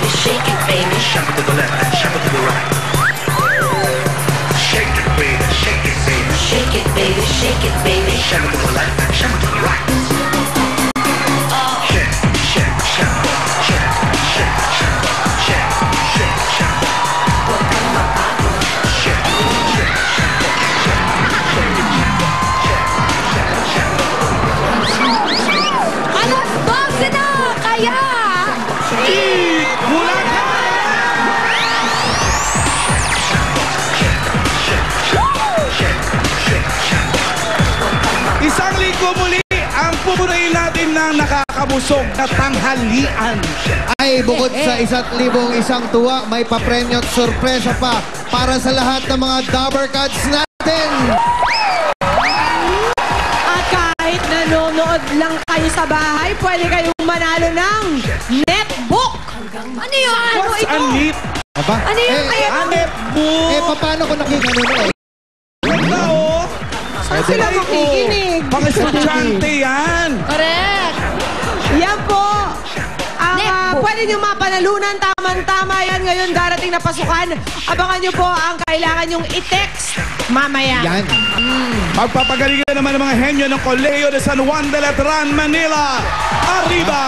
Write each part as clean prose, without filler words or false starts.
baby, shake it, baby. Shuffle to the left and shuffle to the right. Shake it, baby, shake it, baby. Shake it, baby, shake it, baby. Shuffle to the left and shuffle to the right. Shake, shake, shuffle, shake, shake, shuffle, shake, shake, shuffle. Shake, shake, Alas 12 na! Kaya! Bulan! Isang linggo muli ang pupunuin natin ng nakakabusog na tanghalian. Ay, bukod sa 1,001 tuwa, may papremyo at sorpresa pa para sa lahat ng mga Dabber Cats natin. At kahit nanonood lang kayo sa bahay, pwede kayong manalo ng netbook! Ano yun? What's a nip? Aba? Ano yun kaya? Netbook! paano ko nakikita nila eh? Wala oh! Saan sila makikinig? Mga estudyante yan! Correct! Yan po! Pwede nyo mapanalunan, tama-tama yan ngayon darating na pasukan. Abangan nyo po ang kailangan nyong i-text mamaya. Yan. Magpapagalingan naman ng mga henyo ng Colegio de San Juan de Letran, Manila. Arriba!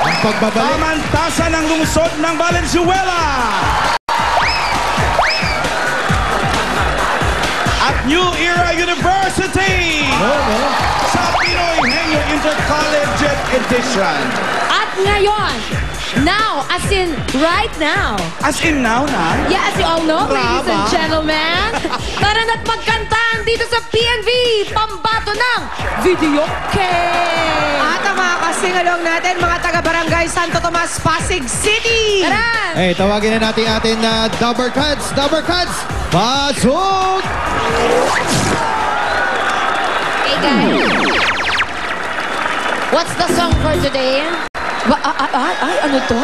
Ang pagbabalik. Pamantasan ng lungsod ng Valenzuela. At New Era University. Sa Pinoy Henyo Intercollegiate Edition. At ngayon, now, as in right now. As in now na? Yeah, as you all know, ladies and gentlemen, tara na't magkantaan dito sa PNV, pambato ng videoke. At ang mga kasingalong natin, mga taga-barangay Santo Tomas, Pasig City. Tara! Eh, tawagin na natin atin na Dabber Cats. Dabber Cats, pasok! Hey guys, what's the song for today? Ay, ano to?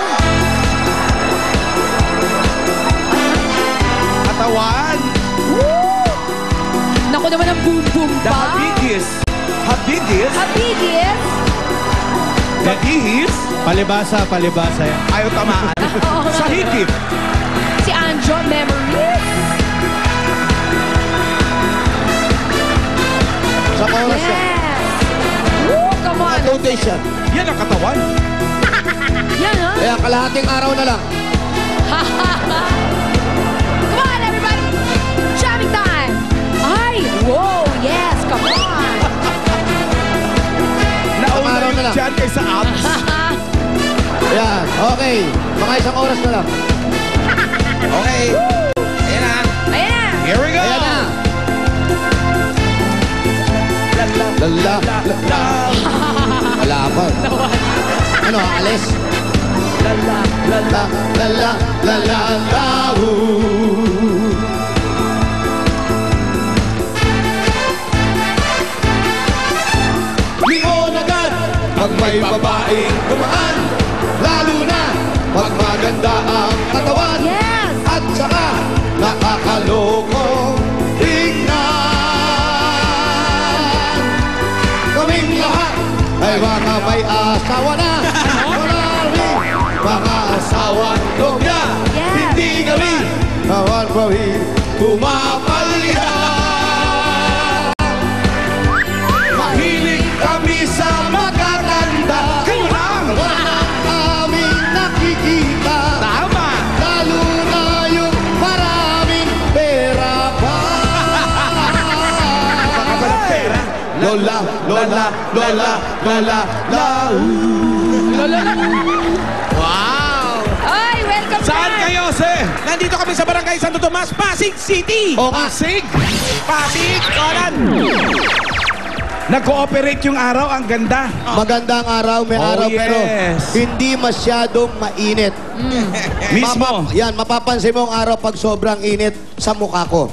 Katawan. Woo! Naku naman ang boom-boom The pa. Habigis. Habigis? Habigis? Habigis? Palibasa, palibasa yan. Ayaw tamaan. Sa higip. Si Anjo Memories. Sa oras yan. Yes. Woo, come on. Rotation. Yan ang katawan. Yan, ha? Kaya kalahating araw na lang. Come on, everybody. Jamming time. Ay, whoa, yes, come on. Nauna araw na yung lang. dyan kaysa abs. Ayan, okay. Mga isang oras na lang. Okay. Ayan na. Ayan na. Here we go. Ayan na. Lala. Wala pa. Ano, alis? Lala. Lingon agad pag may babaeng dumaan, lalo na pag maganda ang katawan. Yes. At saka nakakaloko tingnan. Kaming lahat ay mga may asawa na. Maraming mga asawang nobya. Yes. Hindi kami nawarwawi pumapalya. Mahilig kami sa magaganda. Kayo lang. Walang aming nakikita. Tama. Lalo na yung maraming pera pa. Makabalang pera. Lola. Wow. Ay, welcome Saan back. kayo, sir? Nandito kami sa Barangay Santo Tomas, Pasig City. O, Pasig. Pasig. Kanan. Nag-cooperate yung araw, ang ganda. Magandang araw, may Oh, araw pero yes. hindi masyadong mainit. Mismo. Yan, mapapansin mo ang araw pag sobrang init sa mukha ko.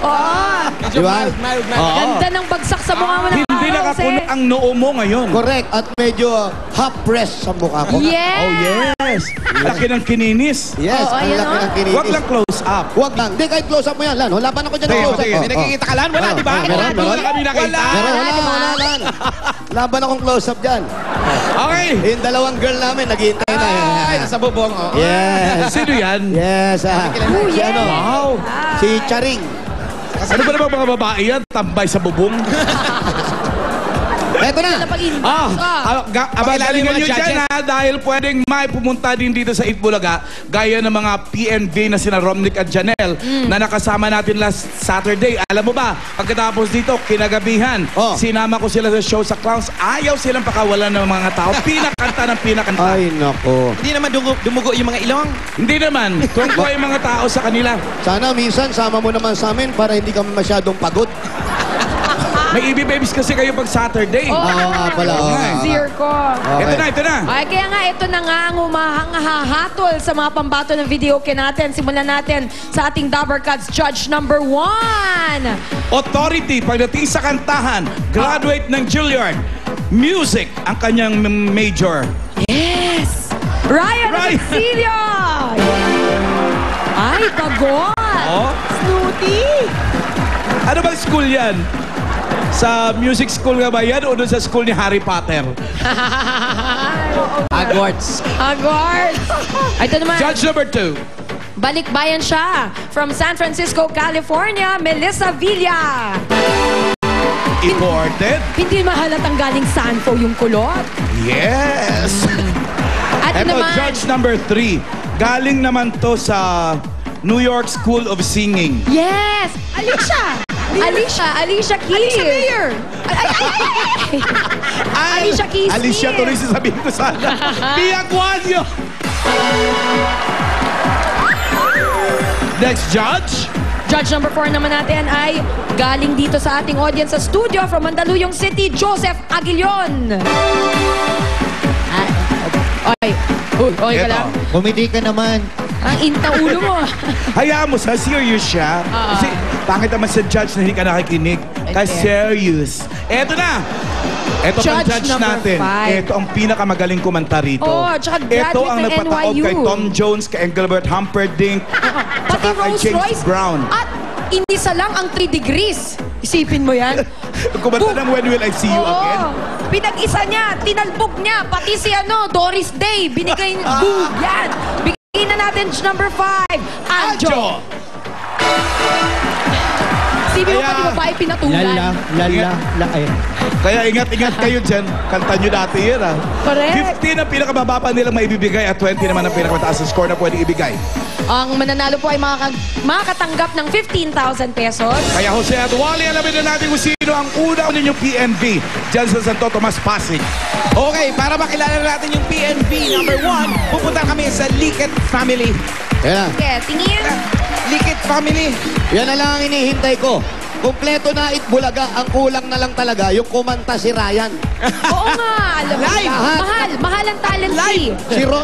Oo. Di ba? Oo. Ganda ng bagsak sa mukha mo ng Hindi araw, nakapuno Sir. ang noo mo ngayon. Correct. At medyo half press sa mukha ko. Yes. Oh, yes. Yes. Laki ng kininis. Yes, Oo, ang ayun, laki oh. ng kininis. Wag lang close up. Wag lang. Hindi, kahit close up mo yan, Lan. Laban ako dyan ng close up. May nakikita ka, Lan? Wala, di ba? Meron, Wala meron. kami nakita. Wala. Laban akong close up dyan. Okay. Yung dalawang girl namin, naghihintay na. Ay, nasa bubong. Yes. Sino yan? Yes, Si ano? Wow. Si Charing. Ano ba naman mga babae yan? Tambay sa bubong? Eto na. Abagalingan nyo dyan ha, dahil pwedeng may pumunta din dito sa Itbulaga, gaya ng mga PNV na sina Romnick at Janelle, na nakasama natin last Saturday. Alam mo ba, pagkatapos dito, kinagabihan, sinama ko sila sa show sa Clowns, ayaw silang pakawalan ng mga tao, pinakanta ng pinakanta. Ay, nako. Hindi naman dumugo yung mga ilong. Hindi naman, tuwang yung mga tao sa kanila. Sana minsan, sama mo naman sa amin para hindi kami masyadong pagod. May EB Babies kasi kayo pag Saturday. Oo nga pala. Sincere ko. Okay. Ito na. Ay, kaya nga, ito na nga ang humahahatol sa mga pambato ng video kay natin. Simulan natin sa ating Dabber Cats Judge number 1. Authority, pagdating sa kantahan, graduate ng Juilliard. Music, ang kanyang major. Yes! Ryan Exilio! Ay, bagot! Oh? Snooty! Ano bang school yan? Sa music school nga ba yan o doon sa school ni Harry Potter? Hogwarts. Hogwarts! Ito naman. Judge number 2. Balikbayan siya. From San Francisco, California, Melissa Villa. Imported? Hindi mahalatang galing Sanfo yung kulot. Yes! At Ito, naman, judge number 3. Galing naman to sa New York School of Singing. yes! Alicia Keys. Alicia Mayer. Alicia Keys. Alicia tuloy sasabihin ko sana. Pia Guanyo! Next judge? Judge number 4 naman natin ay galing dito sa ating audience sa studio from Mandaluyong City, Joseph Aguilion. Oy ka lang. Kumiti ka naman. Ang inta ulo mo. Hayaan mo sa serious siya. Kasi pangit naman sa judge na hindi ka nakikinig. Kaya serious. Eto na. Ito ang judge number natin. 5. Ito ang pinakamagaling kumanta rito. Tsaka Ito graduate ang ng nagpataob NYU. kay Tom Jones, kay Engelbert Humperdinck, Pati tsaka kay Rolls James Royce. Brown. At hindi sa lang ang 3 degrees. Isipin mo yan. Kumanta ng When Will I See You Again? Pinag-isa niya, tinalbog niya, pati si Doris Day, binigay niya, yan. Bigyan na natin number 5, Anjo. Isipin mo Kaya- pati babae pinatulan. Kaya ingat-ingat kayo dyan. Kanta nyo dati yun Correct. 15 ang pinakamababa nilang maibibigay at 20 naman ang pinakamataas na score na pwedeng ibigay. Ang mananalo po ay makakatanggap ng 15,000 pesos. Kaya Jose at Wally, alamin na natin kung sino ang una ninyong PNV dyan sa Santo Tomas, Pasig. Okay, para makilala natin yung PNV number 1, pupunta kami sa Liket Family. Yan. Okay, tingin. Liket Family. Yan na lang ang hinihintay ko. Kompleto na Itbulaga. Ang kulang na lang talaga yung kumanta si Ryan. Oo nga, alam mo. Live. Mahal ang talent fee.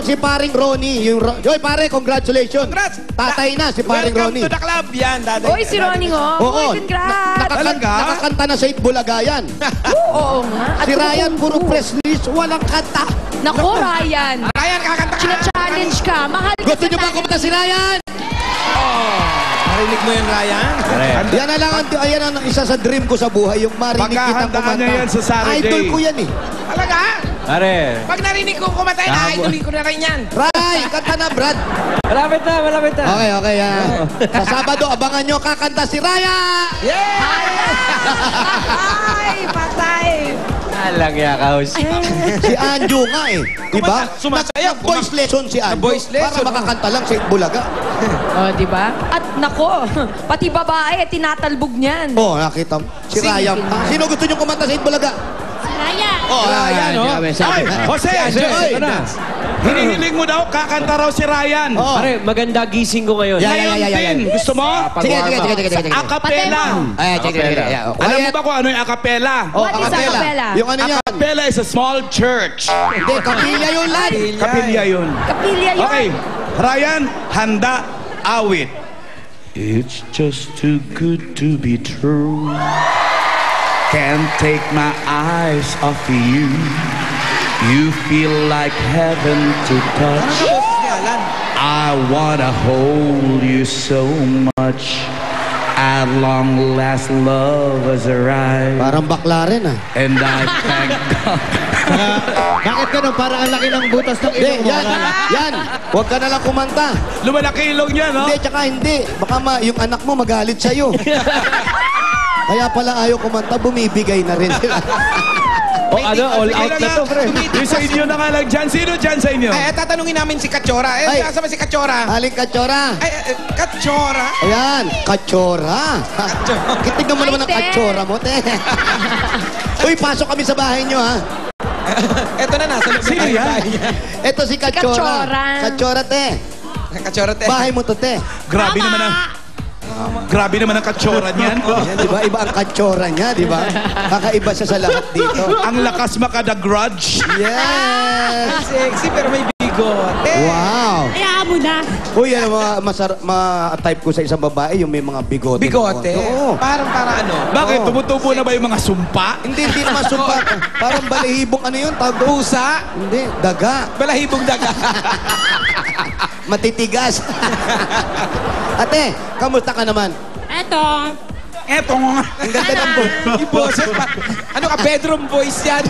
Si paring Ronnie. Joy, pare, congratulations. Congrats. Tatay na si paring Welcome Ronnie. to the club. Yan, daday. Oy, si Ronnie ngo. Oo. Oy, congrats. Nakakanta na sa Itbulaga yan. Oo nga. At Si Ryan, puro press release, walang kanta. Nako, Ryan. Ryan, kakanta ka. China-challenge ka. Mahal ka Gusto sa nyo ba talent. kumanta si Ryan? Narinig mo yan, Ryan? Yan na lang, ayan ang isa sa dream ko sa buhay, yung marinig kitang Pagkahandaan kumanta. niya yan sa Saturday. Idol ko yan eh. Talaga? Pare, Pag narinig ko kumatay na, idolin ko na rin yan. Ray, kanta na, Brad. malapit na. Okay, yan. Sa Sabado, abangan nyo, kakanta si Raya! Ay, patay. Alang yakaos. Si Anjo nga eh. Diba? Sumasayaw. Voice lesson si Anjo. Voice lesson. Para makakanta lang sa Itbulaga. Oh, di ba? At nako, pati babae tinatalbog niyan. Oh, nakita mo. Si Raya. Sino gusto nyo kumanta sa Itbulaga? Raya. Oh, Raya, no? Ay, Jose! Oy, Hinihiling mo daw, kakanta raw si Ryan. Oh. Pare, maganda gising ko ngayon. Ngayon din. Gusto mo? Sige. Acapella. Ay, sige. Alam mo ba kung ano yung acapella? Oh, What is acapella? Yung ano yan? Acapella is a small church. Hindi, kapilya yun lang. Kapilya yun. Kapilya yun. Okay, Ryan, handa, awit. It's just too good to be true. Can't take my eyes off you. You feel like heaven to touch. Alan. I wanna hold you so much. At long last, love has arrived. Parang bakla rin ah. And I thank God. Bakit ganun? Parang ang laki ng butas ng ilong mo. Yan. Huwag ka nalang kumanta. Lumalaki ilong niya, no? Hindi, tsaka hindi. Baka yung anak mo magalit sa'yo. Kaya pala ayaw kumanta, bumibigay na rin sila. O ano, all out na to, pre. Yung sa inyo na nga lang dyan. Sino dyan sa inyo? Ay, tatanungin namin si Kachora. Ay. Saan ba si Kachora? Aling Kachora. Kachora? Ayan, Kachora. Kitignan mo Ay, naman ang te. Kachora mo, te. Uy, pasok kami sa bahay nyo, ha? Eto na, nasa loob Sino ng yan? bahay niya. Ito si Kachora. Kachora. Kachora, te. Kachora, te. Bahay mo to, te. Grabe naman ang... Grabe naman ang katsura niyan. Yan, di ba? Iba ang Kachora niya, di ba? Kakaiba siya sa lahat dito. Ang lakas makada-grudge. Yes! Sexy pero may bigote. Wow! Hayaan mo na. Uy, yan ang ma-type ko sa isang babae, yung may mga bigote. Bigote? Oo. Parang ano? Bakit? Oo. Tumutubo na ba yung mga sumpa? Hindi naman sumpa. Parang balahibong ano yun? Tawag doon? Pusa? Hindi, daga. Balahibong daga. Matitigas. Ate, kamusta ka naman? Eto. Eto nga. Ang ganda ng Yung boses pa. Ano ka, bedroom voice yan?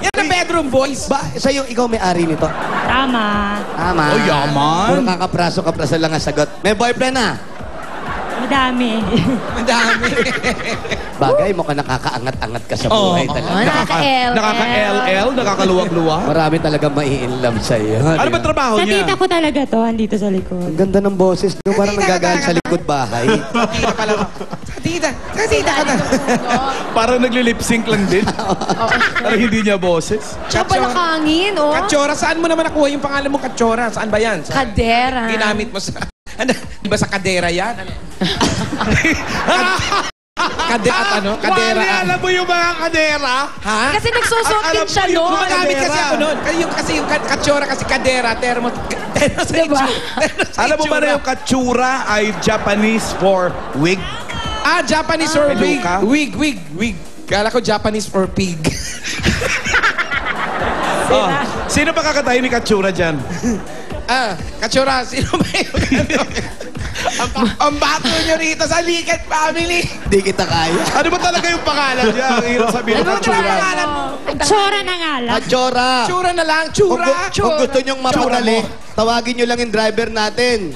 Yan ang bedroom voice. Sa'yo, ikaw may-ari nito? Tama. Tama. Oh, yaman. Puro kakapraso lang ang sagot. May boyfriend na? Madami. Madami. Bagay mo ka nakakaangat-angat ka sa buhay talaga. Nakaka-LL. Nakaka-LL, nakakaluwag-luwag. Marami talaga mai-inlove sa'yo. Ano ba trabaho Sa niya? tita ko talaga to, andito sa Ang likod. ganda ng boses. No? Parang nagagalit sa likod bahay. Tita pala. Tita ka na. Parang nagli-lip sync lang din. Parang hindi niya boses. Siya pala kangin, oh. Kachora, saan mo naman nakuha yung pangalan mo Kachora? Saan ba yan? Kadera. Ginamit mo sa... Ano? Di ba sa kadera yan? Ano? Kadera. Wali, alam mo yung mga kadera? Ha? Kasi nagsusutin siya noon. Gumagamit kasi ako noon. Kasi yung Kachora kasi kadera, termo sa Diba? Alam mo ba na yung katsura ay Japanese for wig? Japanese or wig. Peluka? Wig. Kala ko Japanese for pig. Oh, sino pa kakatayo ni katsura dyan? Kachora, sino ba yung ang bato nyo rito sa Likat Family? Di kita kaya. Ano ba talaga yung pangalan niya? Ang hirap sabihin ng katsura. Chora na nga lang. Kachora. Tsura na lang, Kung, tsura. kung gusto nyong mapadali, tawagin nyo lang yung driver natin.